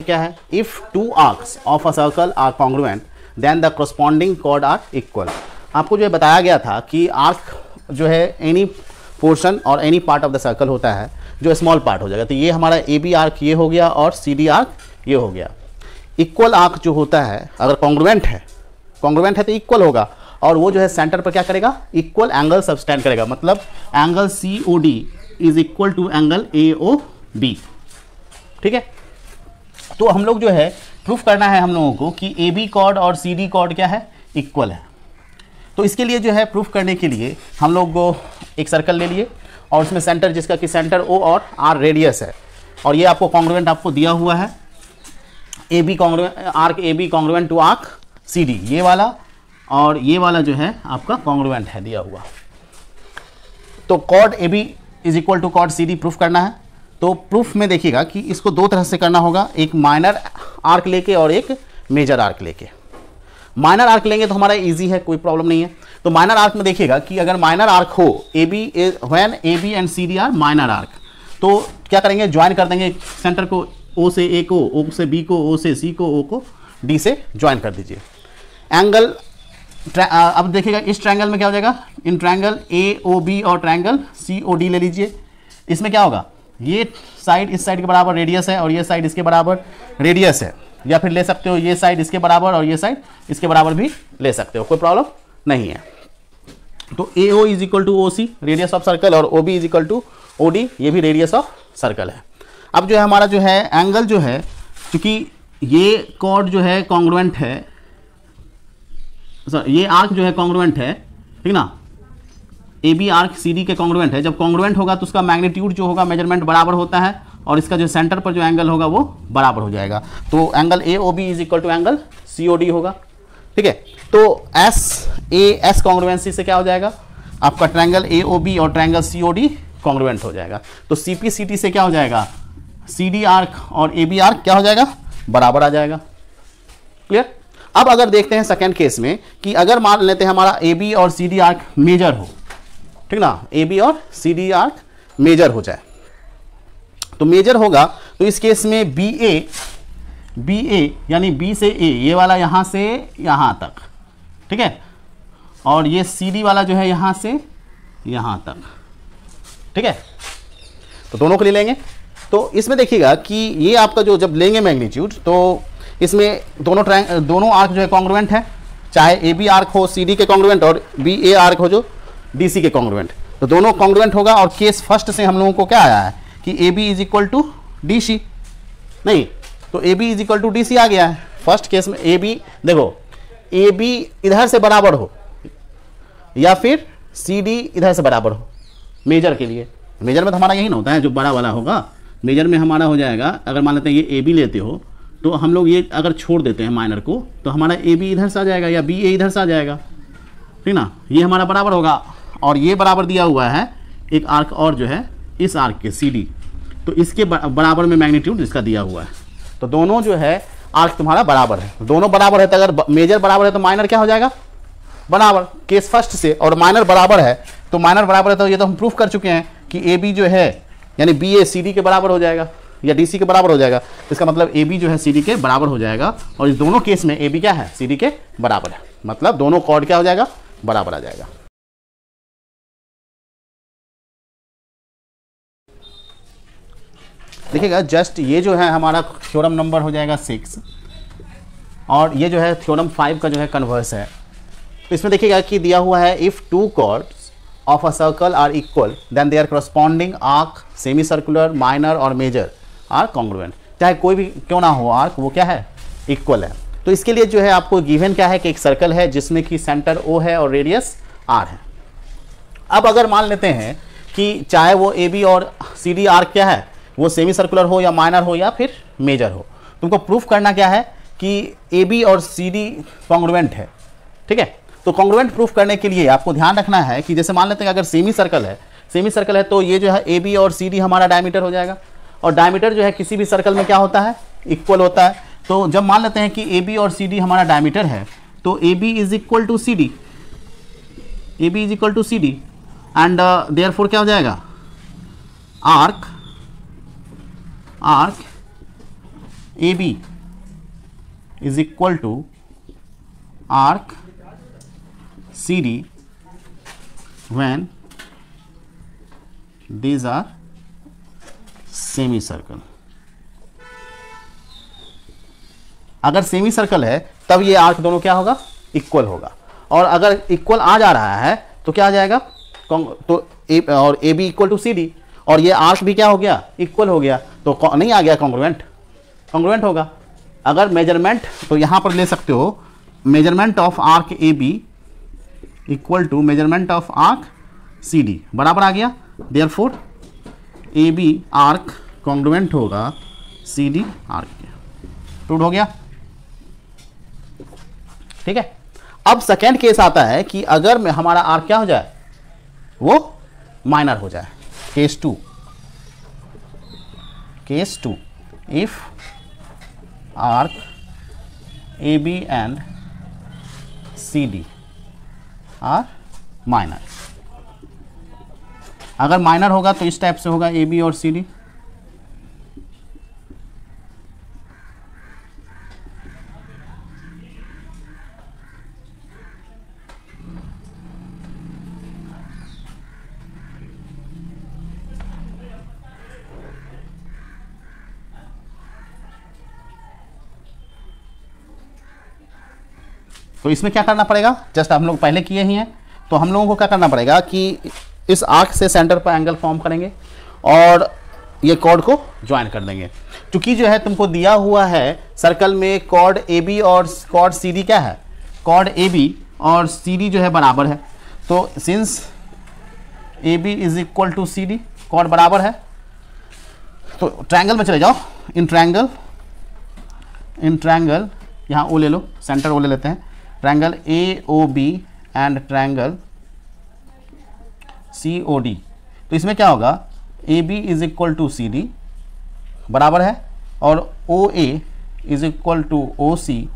क्या है, if two arcs of a circle are congruent then the corresponding chord are equal. आपको जो बताया गया था कि आर्क जो है एनी पोर्शन और any part of the circle होता है जो स्मॉल पार्ट हो जाएगा। तो ये हमारा ए बी आर्क ये हो गया और सी डी आर्क ये हो गया। इक्वल आर्क जो होता है अगर कॉन्ग्रुएंट है तो इक्वल होगा, और वो जो है सेंटर पर क्या करेगा, इक्वल एंगल सबटेंड करेगा। मतलब angle C O D is equal to angle A O B. ठीक है, तो हम लोग जो है प्रूफ करना है हम लोगों को कि ए बी कॉर्ड और सी डी कॉर्ड क्या है, इक्वल है। तो इसके लिए जो है प्रूफ करने के लिए हम लोग एक सर्कल ले लिए और उसमें सेंटर जिसका कि सेंटर ओ और आर रेडियस है, और ये आपको कॉन्ग्रुएंट आपको दिया हुआ है A B congruent, arc A B congruent to arc C D, ये वाला और ये वाला जो है आपका कॉन्ग्रुएंट है दिया हुआ। तो chord A B is equal to chord C D proof करना है। तो प्रूफ में देखिएगा कि इसको दो तरह से करना होगा, एक माइनर आर्क लेके और एक मेजर आर्क लेके। माइनर आर्क लेंगे तो हमारा इजी है, कोई प्रॉब्लम नहीं है। तो माइनर आर्क में देखिएगा कि अगर माइनर आर्क हो A B when A B and C D are minor arc, तो क्या करेंगे, ज्वाइन कर देंगे सेंटर को ओ से ए को, ओ से बी को, ओ से सी को, ओ को डी से ज्वाइन कर दीजिए। एंगल अब देखिएगा इस ट्रायंगल में क्या हो जाएगा, in triangle A O B और ट्रायंगल सी ओ डी ले लीजिए। इसमें क्या होगा, ये साइड इस साइड के बराबर रेडियस है और ये साइड इसके बराबर रेडियस है, या फिर ले सकते हो ये साइड इसके बराबर और ये साइड इसके बराबर भी ले सकते हो, कोई प्रॉब्लम नहीं है। तो A O is equal to O C radius of circle और O B is equal to O D, ये भी रेडियस ऑफ सर्कल है। अब जो है हमारा जो है एंगल जो है, क्योंकि ये कॉर्ड जो है कॉन्ग्रुएंट है, ये आर्क जो है कॉन्ग्रुएंट है, ठीक ना, A B arc C D के कॉन्ग्रुएंट है। जब कॉन्ग्रुएंट होगा तो उसका मैग्नीट्यूड जो होगा मेजरमेंट बराबर होता है और इसका जो सेंटर पर जो एंगल होगा वो बराबर हो जाएगा। तो angle A O B is equal to angle C O D होगा। ठीक है, तो एस ए एस कॉन्ग्रुएंसी से क्या हो जाएगा, आपका ट्रायंगल ए ओ बी और triangle C O D congruent हो जाएगा। तो सी पी सी टी से क्या हो जाएगा, सी डी आर्क और ए बी आर्क क्या हो जाएगा, बराबर आ जाएगा। क्लियर। अब अगर देखते हैं सेकेंड केस में कि अगर मान लेते हैं हमारा ए बी और सी डी आर्क मेजर हो, ठीक ना, ए बी और सी डी आर्क मेजर हो जाए, तो मेजर होगा तो इस केस में बी ए यानी बी से ए, ये वाला यहां से यहां तक, ठीक है, और ये सी डी वाला जो है यहां से यहां तक। ठीक है, तो दोनों को ले लेंगे। तो इसमें देखिएगा कि ये आपका जो जब लेंगे मैग्नीट्यूड, तो इसमें दोनों आर्क जो है कॉन्ग्रुएंट है, चाहे ए बी आर्क हो सी डी के कॉन्ग्रुएंट और बी ए आर्क हो जो डी सी के कॉन्ग्रुएंट, तो दोनों कॉन्ग्रुएंट होगा। और केस फर्स्ट से हम लोगों को क्या आया है कि A B is equal to D C, नहीं तो A B is equal to D C आ गया है फर्स्ट केस में। ए बी देखो, ए बी इधर से बराबर हो या फिर सी डी इधर से बराबर हो मेजर के लिए। मेजर में तो हमारा यही ना होता है, जो बड़ा वाला होगा मेजर में हमारा हो जाएगा। अगर मान लेते हैं ये ए बी लेते हो तो हम लोग ये अगर छोड़ देते हैं माइनर को, तो हमारा ए बी इधर से आ जाएगा या बी ए इधर से आ जाएगा, ठीक ना, ये हमारा बराबर होगा। और ये बराबर दिया हुआ है एक आर्क और जो है इस आर्क के सी डी, तो इसके बराबर में मैग्नीट्यूड इसका दिया हुआ है। तो दोनों जो है आर्क तुम्हारा बराबर है, दोनों बराबर है। तो अगर मेजर बराबर है तो माइनर क्या हो जाएगा, बराबर, केस फर्स्ट से। और माइनर बराबर है तो माइनर बराबर है, तो ये तो हम प्रूफ कर चुके हैं कि ए बी जो है यानी बी ए सी डी के बराबर हो जाएगा या डी सी के बराबर हो जाएगा। इसका मतलब ए बी जो है सी डी के बराबर हो जाएगा, और इस दोनों केस में ए बी क्या है, सी डी के बराबर है। मतलब दोनों कॉर्ड क्या हो जाएगा, बराबर आ जाएगा। देखिएगा जस्ट ये जो है हमारा थ्योरम नंबर हो जाएगा 6, और ये जो है थ्योरम 5 का जो है कन्वर्स है। तो इसमें देखिएगा कि दिया हुआ है if two chords of a circle are equal then their corresponding arc semi circular minor और मेजर आर कॉन्ग्रुएंट। चाहे कोई भी क्यों ना हो आर्क, वो क्या है, इक्वल है। तो इसके लिए जो है आपको गिवन क्या है कि एक सर्कल है जिसमें कि सेंटर ओ है और रेडियस आर है। अब अगर मान लेते हैं कि चाहे वो ए बी और सी डी आर्क क्या है, वो सेमी सर्कुलर हो या माइनर हो या फिर मेजर हो, तुमको प्रूफ करना क्या है कि ए बी और सी डी कॉन्ग्रुएंट है। ठीक है, तो कॉन्ग्रुएंट प्रूफ करने के लिए आपको ध्यान रखना है कि जैसे मान लेते हैं अगर सेमी सर्कल है तो ये जो है ए बी और सी डी हमारा डायमीटर हो जाएगा, और डायमीटर जो है किसी भी सर्कल में क्या होता है, इक्वल होता है। तो जब मान लेते हैं कि ए बी और सी डी हमारा डायमीटर है, तो A B is equal to C D, A B is equal to C D, and therefore क्या हो जाएगा, arc A B is equal to arc C D when these are semi circle. अगर semi circle है तब ये arc दोनों क्या होगा, इक्वल होगा। और अगर इक्वल आ जा रहा है तो क्या आ जाएगा, तो और A B equal to C D, और ये आर्क भी क्या हो गया, इक्वल हो गया, तो नहीं आ गया कॉन्ग्रुएंट, कॉन्ग्रुएंट होगा। अगर मेजरमेंट, तो यहां पर ले सकते हो measurement of arc A B equal to measurement of arc C D, बराबर आ गया। Therefore A B arc congruent होगा सी डी आर्क के। प्रूव हो गया, ठीक है। अब सेकेंड केस आता है कि अगर हमारा आर्क क्या हो जाए, वो माइनर हो जाए। Case two, if arc A B and C D are minor. अगर माइनर होगा तो इस टाइप से होगा ए बी और सी डी। तो इसमें क्या करना पड़ेगा, जस्ट हम लोग पहले किए ही हैं, तो हम लोगों को क्या करना पड़ेगा कि इस आर्क से सेंटर पर एंगल फॉर्म करेंगे और ये कॉर्ड को ज्वाइन कर देंगे। क्योंकि जो है तुमको दिया हुआ है सर्कल में कॉर्ड ए बी और कॉर्ड सी डी क्या है, कॉर्ड ए बी और सी डी जो है बराबर है। तो since A B is equal to C D, chord बराबर है, तो ट्रायंगल में चले जाओ। इन ट्रायंगल यहाँ ओ ले लो, सेंटर ओ ले लेते हैं। Triangle A O B and triangle C O D, तो इसमें क्या होगा, A B is equal to C D बराबर है, और O A is equal to O C,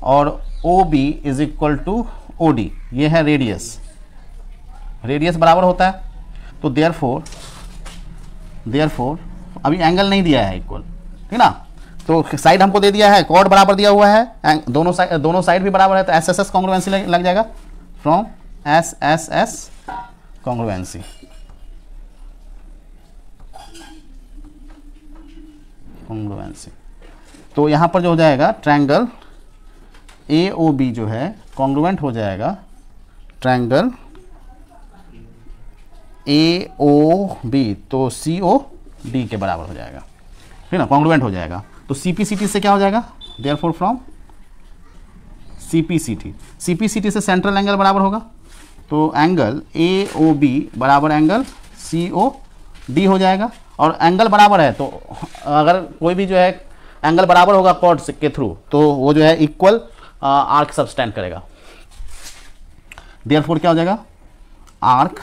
और O B is equal to O D. ये है रेडियस, रेडियस बराबर होता है। तो देयरफॉर अभी एंगल नहीं दिया है इक्वल, ठीक ना, तो साइड हमको दे दिया है, कॉर्ड बराबर दिया हुआ है, दोनों साइड भी बराबर है, तो एस एस एस कॉन्ग्रुएंसी लग जाएगा। From S S S congruency, तो यहां पर जो हो जाएगा ट्रायंगल ए ओ बी जो है कॉन्ग्रुएंट हो जाएगा ट्रायंगल ए ओ बी, तो सी ओ डी के बराबर हो जाएगा, ठीक ना, कॉन्ग्रुएंट हो जाएगा। तो CPCT से क्या हो जाएगा, देयरफॉर फ्रॉम CPCT से सेंट्रल एंगल बराबर होगा, तो एंगल AOB बराबर एंगल COD हो जाएगा। और एंगल बराबर है तो अगर कोई भी जो है एंगल बराबर होगा कॉर्ड के थ्रू, तो वो जो है इक्वल आर्क सबस्टेंड करेगा। देयरफॉर क्या हो जाएगा, आर्क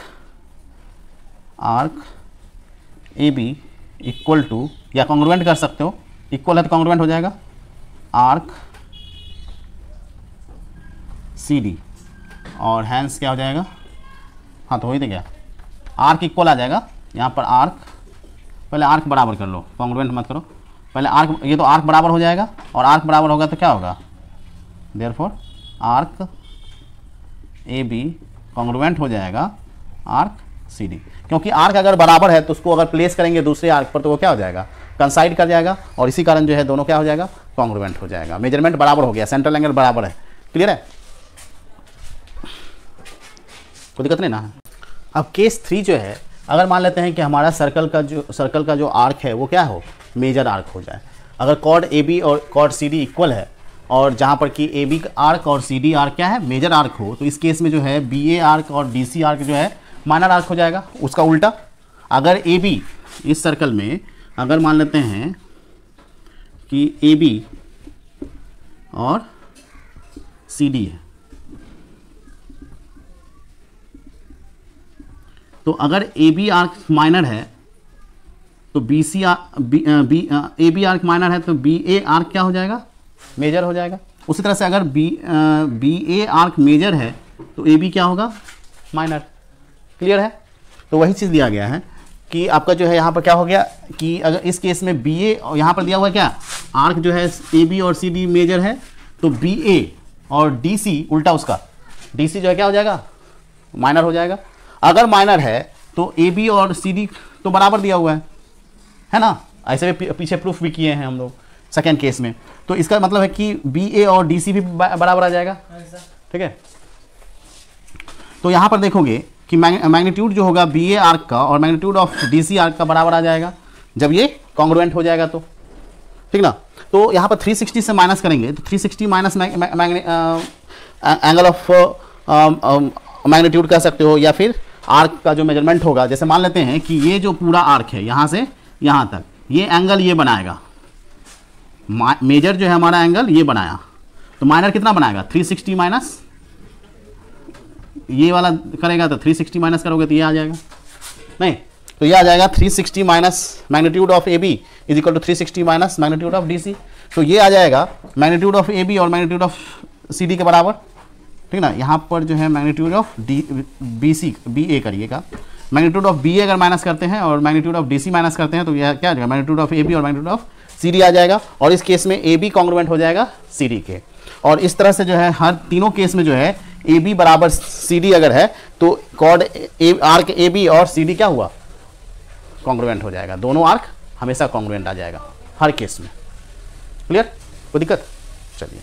AB इक्वल टू, या कॉन्ग्रुएंट कर सकते हो, इक्वल है तो कॉन्ग्रुएंट हो जाएगा, आर्क CD, और हैंस क्या हो जाएगा, हाँ तो हो ही दे गया, आर्क इक्वल आ जाएगा। यहाँ पर आर्क, पहले आर्क बराबर कर लो, कॉन्ग्रुएंट मत करो, पहले आर्क, ये तो आर्क बराबर हो जाएगा, और आर्क बराबर होगा तो क्या होगा, देयरफॉर आर्क AB कॉन्ग्रुएंट हो जाएगा आर्क CD। क्योंकि आर्क अगर बराबर है तो उसको अगर प्लेस करेंगे दूसरे आर्क पर तो वो क्या हो जाएगा, कंसाइड कर जाएगा, और इसी कारण जो है दोनों क्या हो जाएगा, कॉन्ग्रुएंट हो जाएगा। मेजरमेंट बराबर हो गया, सेंट्रल एंगल बराबर है, क्लियर है, कोई दिक्कत नहीं ना। अब केस 3 जो है, अगर मान लेते हैं कि हमारा सर्कल का जो आर्क है वो क्या हो, मेजर आर्क हो जाए। अगर कॉर्ड ए बी और कॉर्ड सी डी इक्वल है, और जहाँ पर कि ए बी आर्क और सी डी आर्क क्या है, मेजर आर्क हो, तो इस केस में जो है बी ए आर्क और डी सी आर्क जो है माइनर आर्क हो जाएगा। उसका उल्टा, अगर ए बी इस सर्कल में अगर मान लेते हैं कि ए बी और सी डी है, तो अगर ए बी आर्क माइनर है तो B C A B arc minor है तो बी ए आर्क क्या हो जाएगा, मेजर हो जाएगा। उसी तरह से अगर बी ए आर्क मेजर है तो ए बी क्या होगा, माइनर। क्लियर है, तो वही चीज़ दिया गया है कि आपका जो है यहाँ पर क्या हो गया कि अगर इस केस में बी ए, यहाँ पर दिया हुआ है क्या, आर्क जो है ए बी और सी डी मेजर है, तो बी ए और डी सी उल्टा उसका, डी सी जो है क्या हो जाएगा, माइनर हो जाएगा। अगर माइनर है तो ए बी और सी डी तो बराबर दिया हुआ है ना, ऐसे भी पीछे प्रूफ भी किए हैं हम लोग सेकेंड केस में। तो इसका मतलब है कि बी ए और डी सी भी बराबर आ जाएगा, ठीक है। तो यहाँ पर देखोगे कि मैग्नीट्यूड जो होगा बी ए आर्क का और magnitude of D C arc का बराबर आ जाएगा जब ये कॉन्ग्रुएंट हो जाएगा तो, ठीक ना। तो यहाँ पर 360 से माइनस करेंगे तो 360 माइनस एंगल ऑफ मैग्नीट्यूड कह सकते हो, या फिर आर्क का जो मेजरमेंट होगा, जैसे मान लेते हैं कि ये जो पूरा आर्क है यहाँ से यहाँ तक, ये एंगल ये बनाएगा, मेजर जो है हमारा एंगल ये बनाया, तो माइनर कितना बनाएगा 360 माइनस ये वाला करेगा, तो 360 माइनस करोगे तो ये आ जाएगा, नहीं तो ये आ जाएगा 360 minus magnitude of A B is equal to 360 minus magnitude of D C. तो ये आ जाएगा मैग्नीट्यूड ऑफ ए बी और मैग्नीट्यूड ऑफ सी डी के बराबर, ठीक ना। यहाँ पर जो है magnitude of D B C B A करिएगा, मैग्नीट्यूड ऑफ बी ए अगर माइनस करते हैं और magnitude of D C minus करते हैं तो यह क्या आ जाएगा, मैग्नीट्यूड ऑफ ए बी और मैग्नीट्यूड ऑफ सी डी आ जाएगा, और इस केस में ए बी कॉन्ग्रुएंट हो जाएगा सी डी के। और इस तरह से जो है हर तीनों केस में जो है ए बी बराबर सी डी अगर है तो कॉर्ड आर्क ए बी और सी डी क्या हुआ, कॉन्ग्रुएंट हो जाएगा, दोनों आर्क हमेशा कॉन्ग्रुएंट आ जाएगा हर केस में। क्लियर, कोई दिक्कत? चलिए।